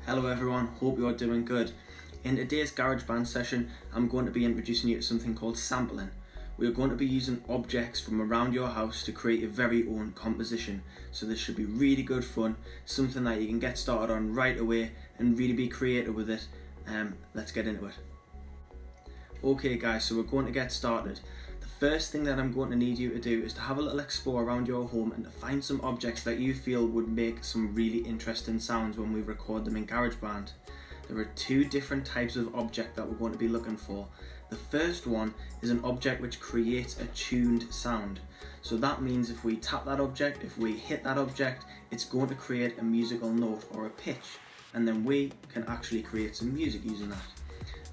Hello everyone, hope you're doing good. In today's GarageBand session, I'm going to be introducing you to something called sampling. We are going to be using objects from around your house to create your very own composition. So this should be really good fun, something that you can get started on right away and really be creative with it. Let's get into it. Okay guys, so we're going to get started. The first thing that I'm going to need you to do is to have a little explore around your home and to find some objects that you feel would make some really interesting sounds when we record them in GarageBand. There are two different types of object that we're going to be looking for. The first one is an object which creates a tuned sound. So that means if we tap that object, if we hit that object, it's going to create a musical note or a pitch, and then we can actually create some music using that.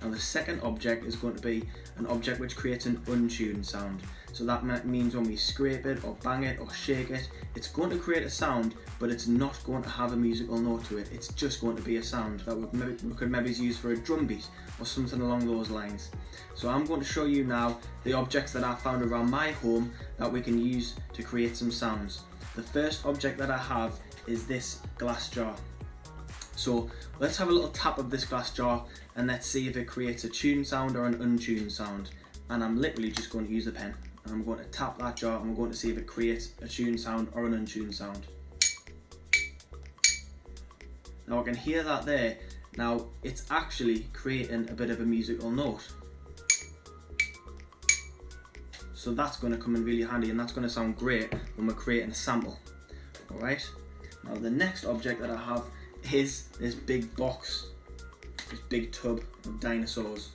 Now the second object is going to be an object which creates an untuned sound. So that means when we scrape it or bang it or shake it, it's going to create a sound, but it's not going to have a musical note to it. It's just going to be a sound that we could maybe use for a drum beat or something along those lines. So I'm going to show you now the objects that I found around my home that we can use to create some sounds. The first object that I have is this glass jar. So let's have a little tap of this glass jar and let's see if it creates a tuned sound or an untuned sound. And I'm literally just going to use a pen and I'm going to tap that jar and we're going to see if it creates a tuned sound or an untuned sound. Now I can hear that there. Now it's actually creating a bit of a musical note. So that's going to come in really handy and that's going to sound great when we're creating a sample. Alright, now the next object that I have is this big box, this big tub of dinosaurs.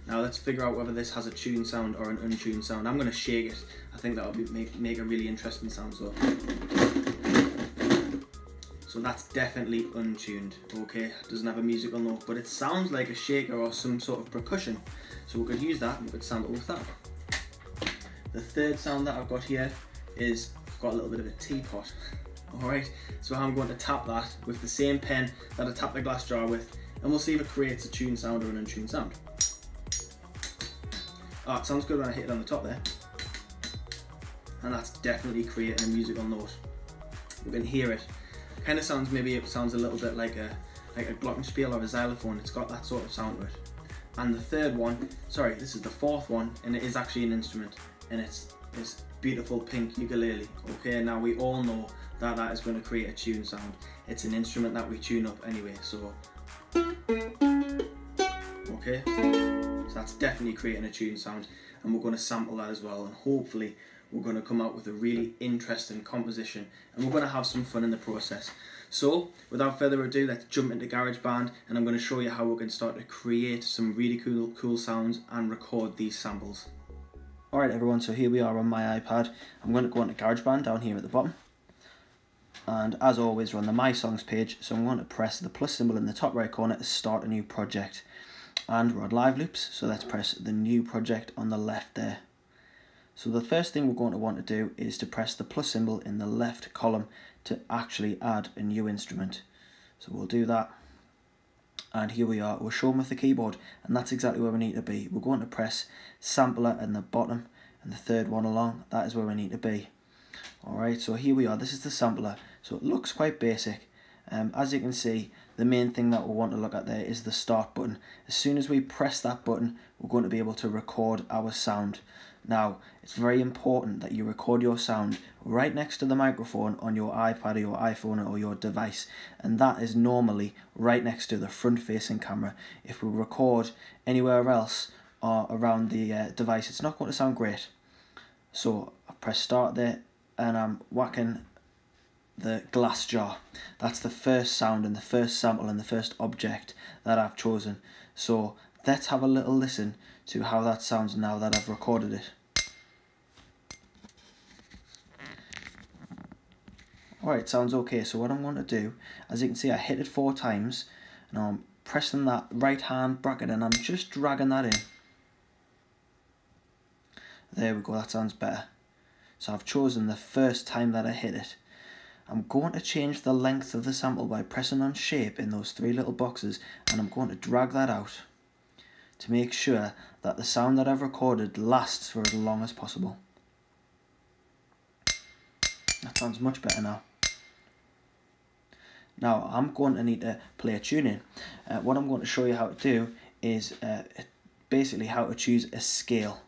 Now let's figure out whether this has a tuned sound or an untuned sound. I'm going to shake it. I think that'll make a really interesting sound. So that's definitely untuned. Okay, it doesn't have a musical note, but it sounds like a shaker or some sort of percussion. So we could use that and we could sample with that. The third sound that I've got here is I've got a little bit of a teapot. Alright, so I'm going to tap that with the same pen that I tapped the glass jar with, and we'll see if it creates a tuned sound or an untuned sound. Oh, it sounds good when I hit it on the top there. And that's definitely creating a musical note. You can hear it. Kind of sounds, maybe it sounds a little bit like a glockenspiel or a xylophone. It's got that sort of sound to it. And the third one, sorry, this is the fourth one, and it is actually an instrument, and it's this beautiful pink ukulele. Okay, now we all know that that is going to create a tune sound. It's an instrument that we tune up anyway, so okay, so that's definitely creating a tune sound, and we're going to sample that as well, and hopefully we're going to come out with a really interesting composition, and we're going to have some fun in the process. So without further ado, let's jump into GarageBand, and I'm going to show you how we can start to create some really cool sounds and record these samples. Alright everyone, so here we are on my iPad. I'm going to go into GarageBand down here at the bottom. And as always, we're on the My Songs page, so I'm going to press the plus symbol in the top right corner to start a new project. And we're on live loops, so let's press the new project on the left there. So the first thing we're going to want to do is to press the plus symbol in the left column to actually add a new instrument. So we'll do that. And here we are, we're showing with the keyboard, and that's exactly where we need to be. We're going to press sampler in the bottom, and the third one along, that is where we need to be. Alright, so here we are, this is the sampler. So it looks quite basic. As you can see, the main thing that we want to look at there is the start button. As soon as we press that button, we're going to be able to record our sound. Now, it's very important that you record your sound right next to the microphone on your iPad or your iPhone or your device, and that is normally right next to the front-facing camera. If we record anywhere else or around the device, it's not going to sound great. So I press start there, and I'm whacking the glass jar. That's the first sound and the first sample and the first object that I've chosen. So let's have a little listen to how that sounds now that I've recorded it. Alright, sounds okay. So what I'm going to do, as you can see, I hit it 4 times. Now I'm pressing that right hand bracket and I'm just dragging that in. There we go, that sounds better. So I've chosen the first time that I hit it. I'm going to change the length of the sample by pressing on shape in those 3 little boxes, and I'm going to drag that out to make sure that the sound that I've recorded lasts for as long as possible. That sounds much better now. Now I'm going to need to play a tune in. What I'm going to show you how to do is basically how to choose a scale.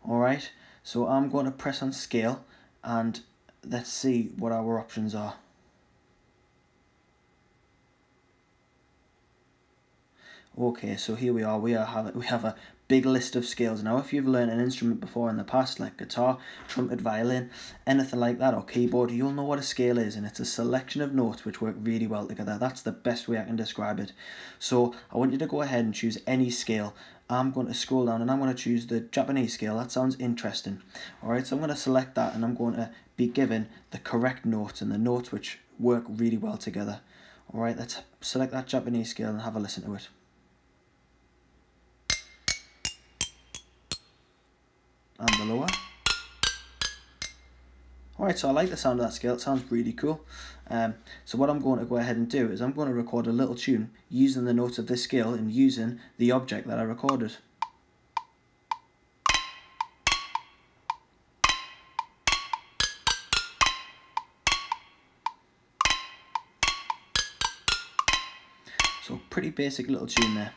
Alright, so I'm going to press on scale and let's see what our options are. Okay, so here we are. We have a big list of scales. Now, if you've learned an instrument before in the past, like guitar, trumpet, violin, anything like that, or keyboard, you'll know what a scale is, and it's a selection of notes which work really well together. That's the best way I can describe it. So I want you to go ahead and choose any scale. I'm going to scroll down and I'm going to choose the Japanese scale. That sounds interesting. Alright, so I'm going to select that and I'm going to be given the correct notes and the notes which work really well together. Alright, let's select that Japanese scale and have a listen to it. And the lower. Alright, so I like the sound of that scale. It sounds really cool. So what I'm going to go ahead and do is I'm going to record a little tune using the notes of this scale and using the object that I recorded. So pretty basic little tune there.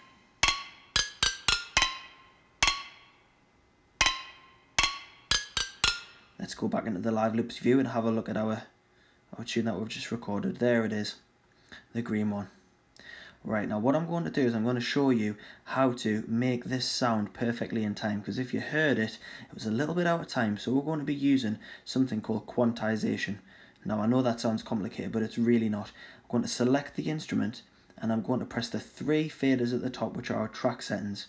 Let's go back into the live loops view and have a look at our tune that we've just recorded. There it is, the green one. Right, now what I'm going to do is I'm going to show you how to make this sound perfectly in time, because if you heard it, it was a little bit out of time. So we're going to be using something called quantization. Now I know that sounds complicated, but it's really not. I'm going to select the instrument and I'm going to press the 3 faders at the top, which are our track settings,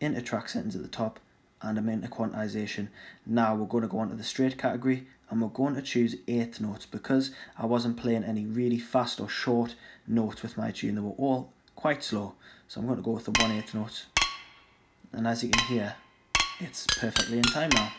into track settings at the top, and I'm into quantization. Now we're going to go on to the straight category and we're going to choose 8th notes, because I wasn't playing any really fast or short notes with my tune. They were all quite slow. So I'm going to go with the 1/8 notes. And as you can hear, it's perfectly in time now.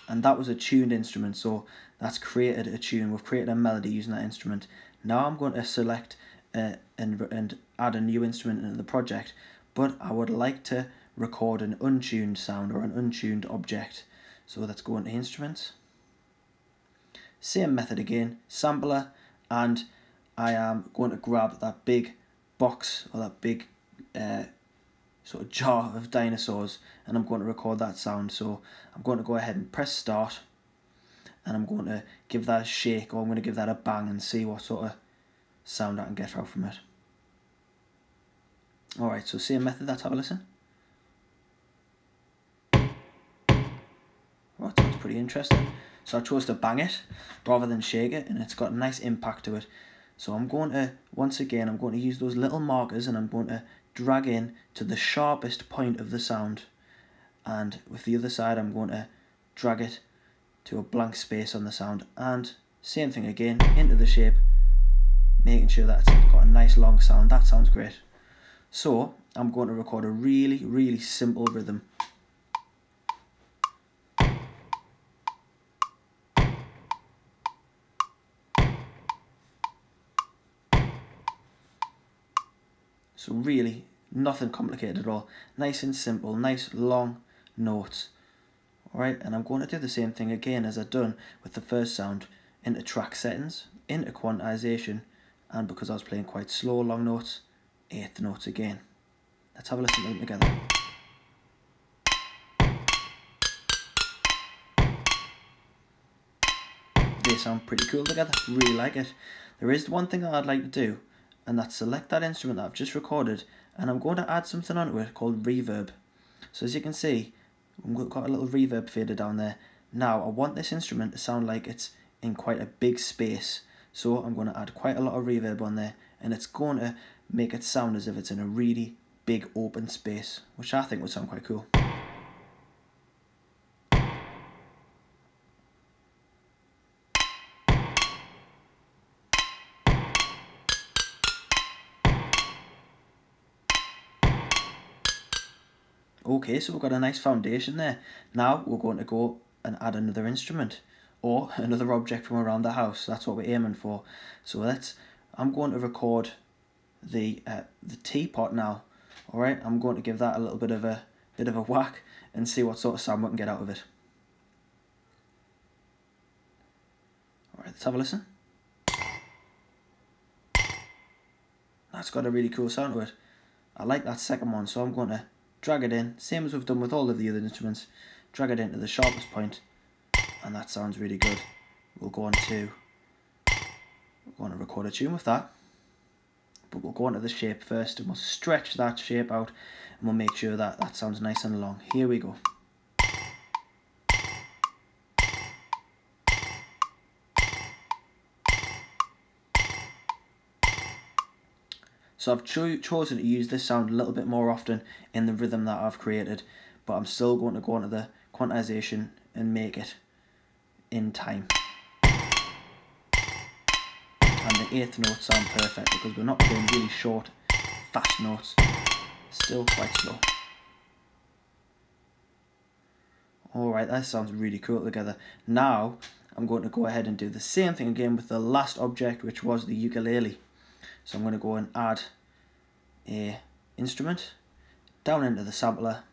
And that was a tuned instrument, so that's created a tune. We've created a melody using that instrument. Now I'm going to select and add a new instrument into the project, but I would like to record an untuned sound or an untuned object. So let's go into instruments, same method again, sampler, and I am going to grab that big box or that big sort of jar of dinosaurs, and I'm going to record that sound. So I'm going to go ahead and press start, and I'm going to give that a shake, or I'm going to give that a bang and see what sort of sound I can get out from it. Alright, so same method, let's have a listen. Well, that sounds pretty interesting. So I chose to bang it rather than shake it, and it's got a nice impact to it. So I'm going to, once again, I'm going to use those little markers and I'm going to drag in to the sharpest point of the sound. And with the other side, I'm going to drag it to a blank space on the sound. And same thing again, into the shape, making sure that it's got a nice long sound. That sounds great. So I'm going to record a really, really simple rhythm. So really, nothing complicated at all. Nice and simple, nice long notes. Alright, and I'm going to do the same thing again as I've done with the first sound, into track settings, into quantization, and because I was playing quite slow long notes, 8th notes again. Let's have a listen to them together. They sound pretty cool together, really like it. There is one thing that I'd like to do, and that's select that instrument that I've just recorded, and I'm going to add something onto it called reverb. So as you can see, we've got a little reverb fader down there. Now I want this instrument to sound like it's in quite a big space, so I'm going to add quite a lot of reverb on there, and it's going to make it sound as if it's in a really big open space, which I think would sound quite cool. Okay, so we've got a nice foundation there. Now we're going to go and add another instrument or another object from around the house. That's what we're aiming for. So I'm going to record the teapot now. All right, I'm going to give that a little bit of a whack and see what sort of sound we can get out of it. Alright, let's have a listen. That's got a really cool sound to it. I like that second one, so I'm going to drag it in, same as we've done with all of the other instruments. Drag it into the sharpest point, and that sounds really good. We're going to record a tune with that, but we'll go into the shape first, and we'll stretch that shape out, and we'll make sure that that sounds nice and long. Here we go. So I've chosen to use this sound a little bit more often in the rhythm that I've created, but I'm still going to go into the quantization and make it in time. And the 8th notes sound perfect because we're not playing really short, fast notes, still quite slow. Alright, that sounds really cool together. Now I'm going to go ahead and do the same thing again with the last object, which was the ukulele. So I'm going to go and add a instrument down into the sampler,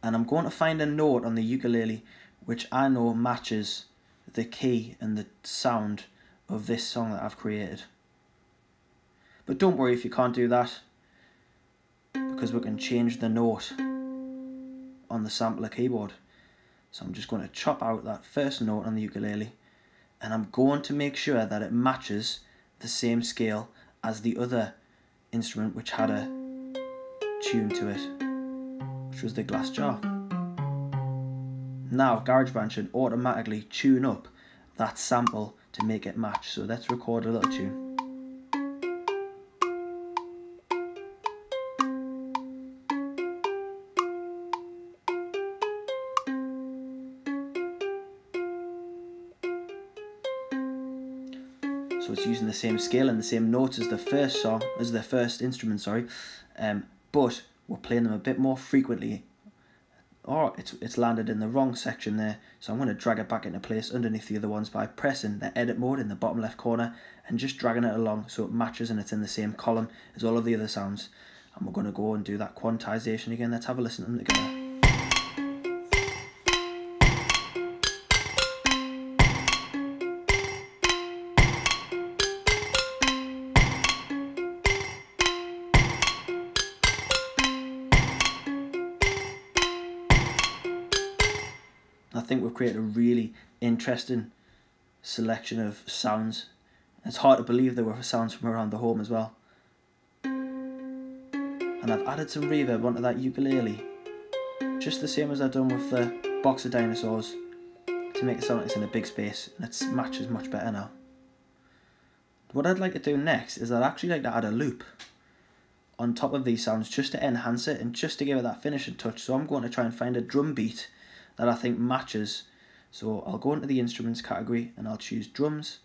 and I'm going to find a note on the ukulele which I know matches the key and the sound of this song that I've created. But don't worry if you can't do that, because we can change the note on the sampler keyboard. So I'm just going to chop out that first note on the ukulele, and I'm going to make sure that it matches the same scale as the other instrument which had a tune to it, which was the glass jar. Now GarageBand should automatically tune up that sample to make it match, so let's record a little tune. So it's using the same scale and the same notes as the first instrument, sorry, but we're playing them a bit more frequently. Or it's landed in the wrong section there, so I'm going to drag it back into place underneath the other ones by pressing the edit mode in the bottom left corner and just dragging it along so it matches and it's in the same column as all of the other sounds. And we're going to go and do that quantization again. Let's have a listen to them together. I think we've created a really interesting selection of sounds. It's hard to believe there were sounds from around the home as well. And I've added some reverb onto that ukulele, just the same as I've done with the box of dinosaurs, to make it sound like it's in a big space, and it matches much better now. What I'd like to do next is I'd actually like to add a loop on top of these sounds just to enhance it and just to give it that finishing touch. So I'm going to try and find a drum beat that I think matches. So I'll go into the instruments category and I'll choose drums,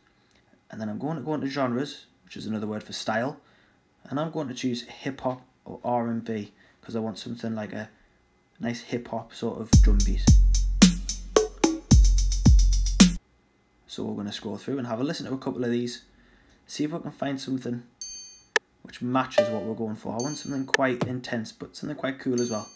and then I'm going to go into genres, which is another word for style, and I'm going to choose hip hop or R&B because I want something like a nice hip hop sort of drum beat. So we're going to scroll through and have a listen to a couple of these, see if we can find something which matches what we're going for. I want something quite intense but something quite cool as well.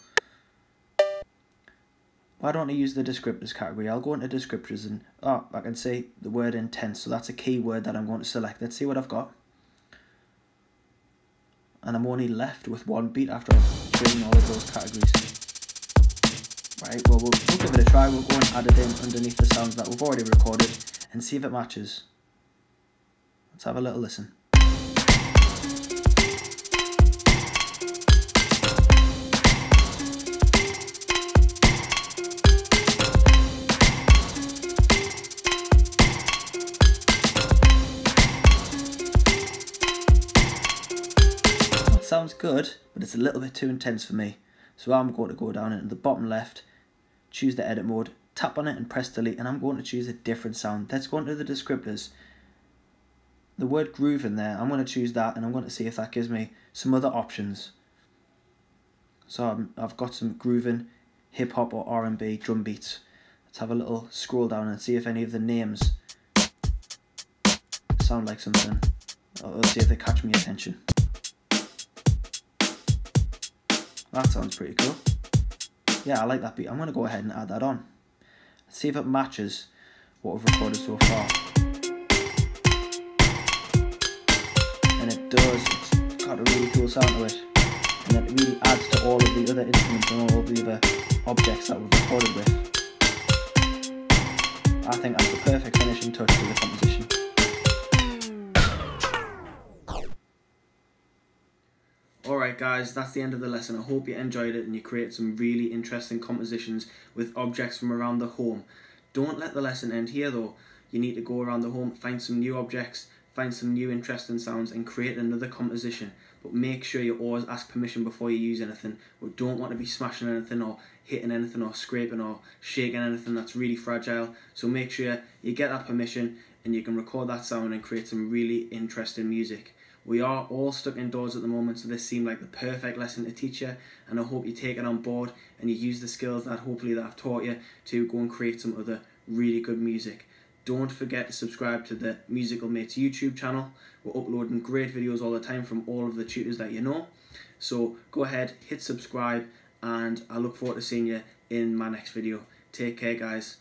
Why don't I use the descriptors category? I'll go into descriptors and I can say the word intense, so that's a key word that I'm going to select. Let's see what I've got. And I'm only left with one beat after I've chosen all of those categories. Right, well, we'll give it a try. We'll go and add it in underneath the sounds that we've already recorded and see if it matches. Let's have a little listen. Sounds good, but it's a little bit too intense for me. So I'm going to go down into the bottom left, choose the edit mode, tap on it and press delete, and I'm going to choose a different sound. Let's go into the descriptors. The word groove in there, I'm going to choose that, and I'm going to see if that gives me some other options. So I've got some grooving, hip hop or R&B drum beats. Let's have a little scroll down and see if any of the names sound like something. Or see if they catch my attention. That sounds pretty cool. Yeah, I like that beat. I'm going to go ahead and add that on. Let's see if it matches what we've recorded so far. And it's got a really cool sound to it, and it really adds to all of the other instruments and all of the other objects that we've recorded with. I think that's the perfect finishing touch to the composition. Alright guys, that's the end of the lesson. I hope you enjoyed it and you created some really interesting compositions with objects from around the home. Don't let the lesson end here though. You need to go around the home, find some new objects, find some new interesting sounds and create another composition. But make sure you always ask permission before you use anything. We don't want to be smashing anything or hitting anything or scraping or shaking anything that's really fragile. So make sure you get that permission and you can record that sound and create some really interesting music. We are all stuck indoors at the moment, so this seemed like the perfect lesson to teach you, and I hope you take it on board and you use the skills that hopefully that I've taught you to go and create some other really good music. Don't forget to subscribe to the Musical Mates YouTube channel. We're uploading great videos all the time from all of the tutors that you know. So go ahead, hit subscribe, and I look forward to seeing you in my next video. Take care guys.